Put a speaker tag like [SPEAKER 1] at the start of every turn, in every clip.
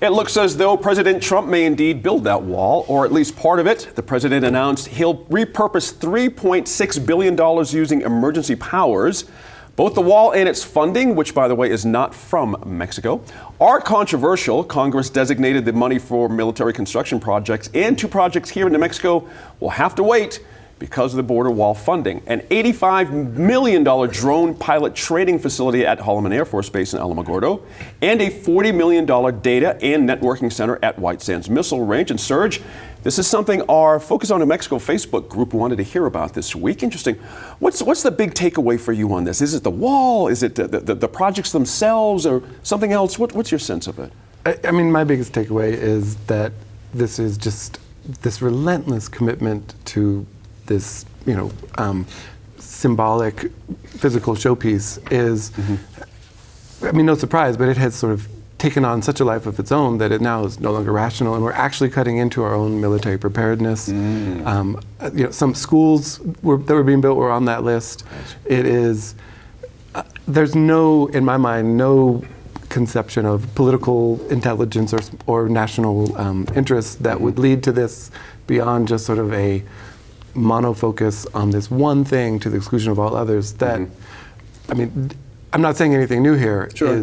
[SPEAKER 1] It looks as though President Trump may indeed build that wall, or at least part of it. The president announced he'll repurpose $3.6 billion using emergency powers. Both the wall and its funding, which, by the way, is not from Mexico, are controversial. Congress designated the money for military construction projects, and 2 projects here in New Mexico will have to wait because of the border wall funding. An $85 million drone pilot training facility at Holloman Air Force Base in Alamogordo, and a $40 million data and networking center at White Sands Missile Range. And Serge, this is something our Focus on New Mexico Facebook group wanted to hear about this week. Interesting. What's the big takeaway for you on this? Is it the wall? Is it the projects themselves, or something else? What's your sense of it?
[SPEAKER 2] I mean, my biggest takeaway is that this is just this relentless commitment to this, symbolic physical showpiece is, I mean, no surprise, but it has sort of taken on such a life of its own that it now is no longer rational, and we're actually cutting into our own military preparedness. Some schools that were being built were on that list. It is, there's no, in my mind, no conception of political intelligence or national interest that would lead to this beyond just sort of a monofocus on this one thing to the exclusion of all others. That, I mean, I'm not saying anything new here.
[SPEAKER 1] Sure.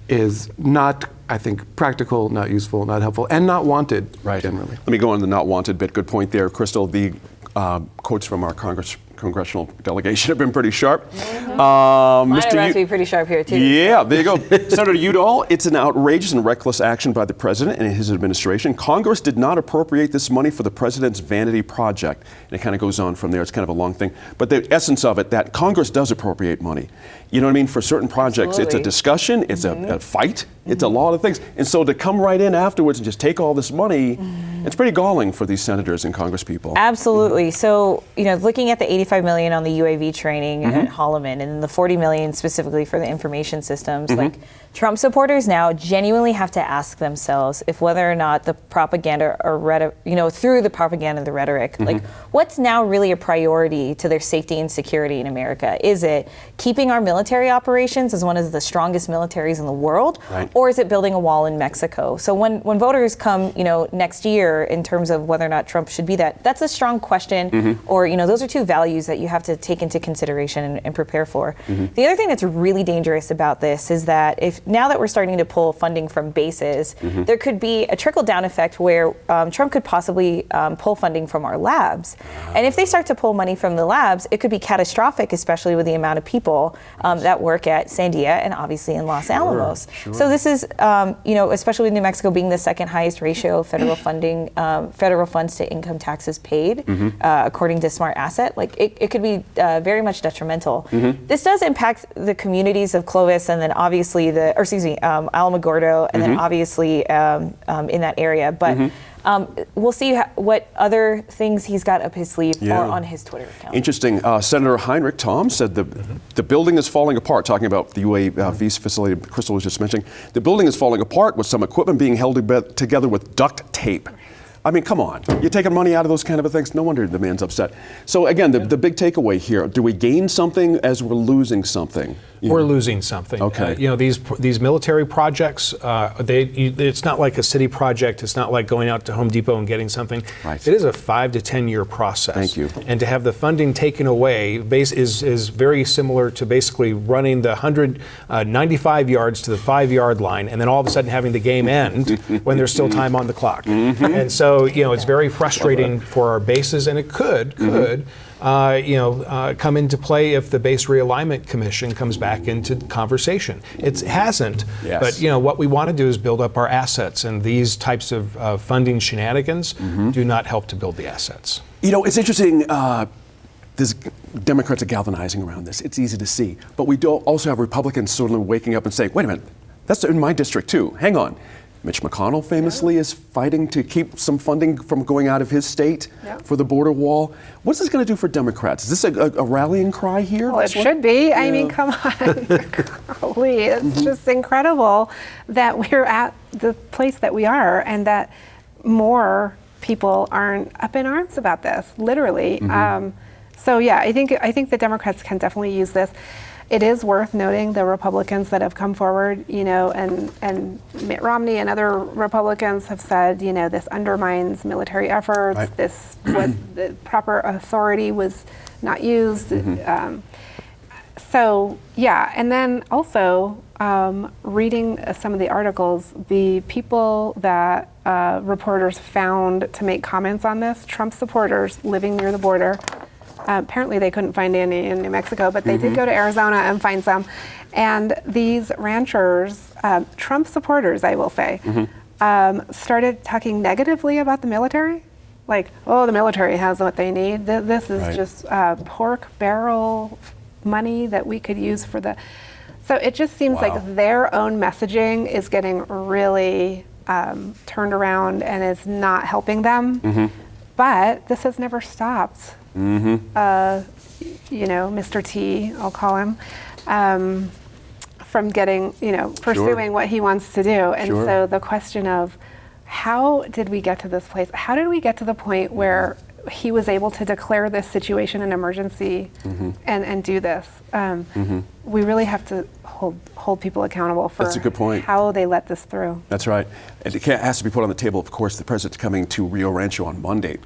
[SPEAKER 2] Is not, I think, practical, not useful, not helpful, and not wanted, generally.
[SPEAKER 1] Let me go on the not wanted bit. Good point there, Crystal. The quotes from our congressional delegation have been pretty sharp.
[SPEAKER 3] Mine must be pretty sharp here, too.
[SPEAKER 1] Yeah, there you go. Senator Udall, it's an outrageous and reckless action by the president and his administration. Congress did not appropriate this money for the president's vanity project. And it kind of goes on from there. It's kind of a long thing. But the essence of it, that Congress does appropriate money. You know what I mean? For certain projects, It's a discussion, it's a fight, it's a lot of things. And so to come right in afterwards and just take all this money, it's pretty galling for these senators and Congress people.
[SPEAKER 3] Absolutely. So, looking at the $85 million on the UAV training at Holloman, and the $40 million specifically for the information systems, like Trump supporters now genuinely have to ask themselves if whether or not the propaganda or through the propaganda, the rhetoric, like what's now really a priority to their safety and security in America? Is it keeping our military operations as one of the strongest militaries in the world, or is it building a wall in Mexico? So when voters come, next year in terms of whether or not Trump should be that's a strong question, or those are 2 values that you have to take into consideration and prepare for. The other thing that's really dangerous about this is that if now that we're starting to pull funding from bases, there could be a trickle-down effect where Trump could possibly pull funding from our labs. And if they start to pull money from the labs, it could be catastrophic, especially with the amount of people that work at Sandia and obviously in Los Alamos. So this is, especially with New Mexico being the 2nd highest ratio of federal funding, federal funds to income taxes paid, according to Smart Asset, like it could be very much detrimental. This does impact the communities of Clovis, and then obviously Alamogordo, and then obviously in that area. But we'll see what other things he's got up his sleeve or on his Twitter account.
[SPEAKER 1] Interesting. Senator Heinrich Tom said the building is falling apart, talking about the UAV facility Crystal was just mentioning. The building is falling apart with some equipment being held together with duct tape. I mean, come on. You're taking money out of those kind of things. No wonder the man's upset. So again, the big takeaway here, do we gain something as we're losing something?
[SPEAKER 4] We're losing something.
[SPEAKER 1] Okay.
[SPEAKER 4] These military projects, it's not like a city project. It's not like going out to Home Depot and getting something.
[SPEAKER 1] Right.
[SPEAKER 4] It is a 5 to 10 year process.
[SPEAKER 1] Thank you.
[SPEAKER 4] And to have the funding taken away is very similar to basically running the 195 yards to the 5-yard line, and then all of a sudden having the game end when there's still time on the clock. And so, it's very frustrating for our bases, and it could come into play if the Base Realignment Commission comes back into conversation. It hasn't, but what we want to do is build up our assets, and these types of funding shenanigans do not help to build the assets.
[SPEAKER 1] It's interesting. There's Democrats are galvanizing around this. It's easy to see, but we do also have Republicans sort of waking up and saying, "Wait a minute, that's in my district too. Hang on." Mitch McConnell famously is fighting to keep some funding from going out of his state for the border wall. What's this going to do for Democrats? Is this a rallying cry here?
[SPEAKER 5] Well, it should be. Yeah. I mean, come on. Golly, it's just incredible that we're at the place that we are, and that more people aren't up in arms about this, literally. So yeah, I think the Democrats can definitely use this. It is worth noting the Republicans that have come forward, and Mitt Romney and other Republicans have said, this undermines military efforts.
[SPEAKER 1] Right.
[SPEAKER 5] This was the proper authority was not used. So yeah, and then also reading some of the articles, the people that reporters found to make comments on this, Trump supporters living near the border. Apparently they couldn't find any in New Mexico, but they did go to Arizona and find some. And these ranchers, Trump supporters, I will say, started talking negatively about the military. Like, oh, the military has what they need. This is
[SPEAKER 1] Right.
[SPEAKER 5] just pork barrel money that we could use for the... So it just seems
[SPEAKER 1] Wow.
[SPEAKER 5] like their own messaging is getting really turned around and is not helping them. But this has never stopped. Mr. T, I'll call him, from getting, pursuing what he wants to do. And
[SPEAKER 1] Sure.
[SPEAKER 5] so the question of how did we get to this place? How did we get to the point where he was able to declare this situation an emergency and do this? We really have to hold people accountable for
[SPEAKER 1] That's a good point.
[SPEAKER 5] how they let this through.
[SPEAKER 1] That's right. And it has to be put on the table, of course, the president's coming to Rio Rancho on Monday.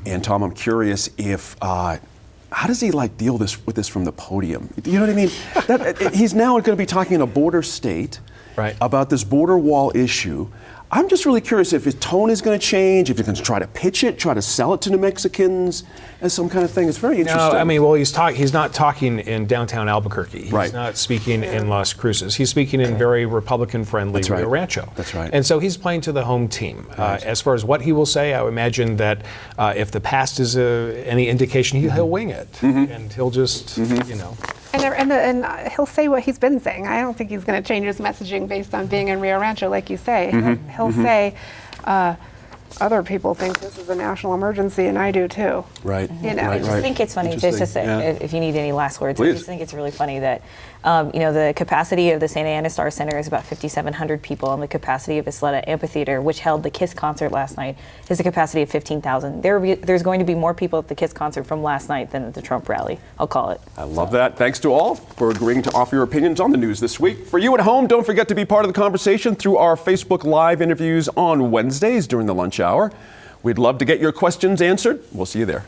[SPEAKER 1] And Tom, I'm curious if, how does he deal with this from the podium? You know what I mean? He's now going to be talking in a border state
[SPEAKER 4] Right.
[SPEAKER 1] about this border wall issue. I'm just really curious if his tone is going to change, if he's going to try to pitch it, try to sell it to New Mexicans as some kind of thing. It's very interesting.
[SPEAKER 4] No, I mean, well, he's not talking in downtown Albuquerque. He's
[SPEAKER 1] Right.
[SPEAKER 4] not speaking in Las Cruces. He's speaking in very Republican-friendly
[SPEAKER 1] That's right.
[SPEAKER 4] Rio Rancho.
[SPEAKER 1] That's right.
[SPEAKER 4] And so he's playing to the home team. As far as what he will say, I would imagine that if the past is any indication, he'll wing it. And he'll just,
[SPEAKER 5] And he'll say what he's been saying. I don't think he's going to change his messaging based on being in Rio Rancho, like you say. He'll say, other people think this is a national emergency, and I do too.
[SPEAKER 1] Right.
[SPEAKER 5] You know.
[SPEAKER 3] I just think it's funny, just to say, if you need any last words, I
[SPEAKER 1] Please.
[SPEAKER 3] just think it's really funny that, the capacity of the Santa Ana Star Center is about 5,700 people, and the capacity of Isleta Amphitheater, which held the KISS concert last night, is a capacity of 15,000. There's going to be more people at the KISS concert from last night than at the Trump rally. I'll call it.
[SPEAKER 1] I love that. Thanks to all for agreeing to offer your opinions on the news this week. For you at home, don't forget to be part of the conversation through our Facebook Live interviews on Wednesdays during the lunch hour. We'd love to get your questions answered. We'll see you there.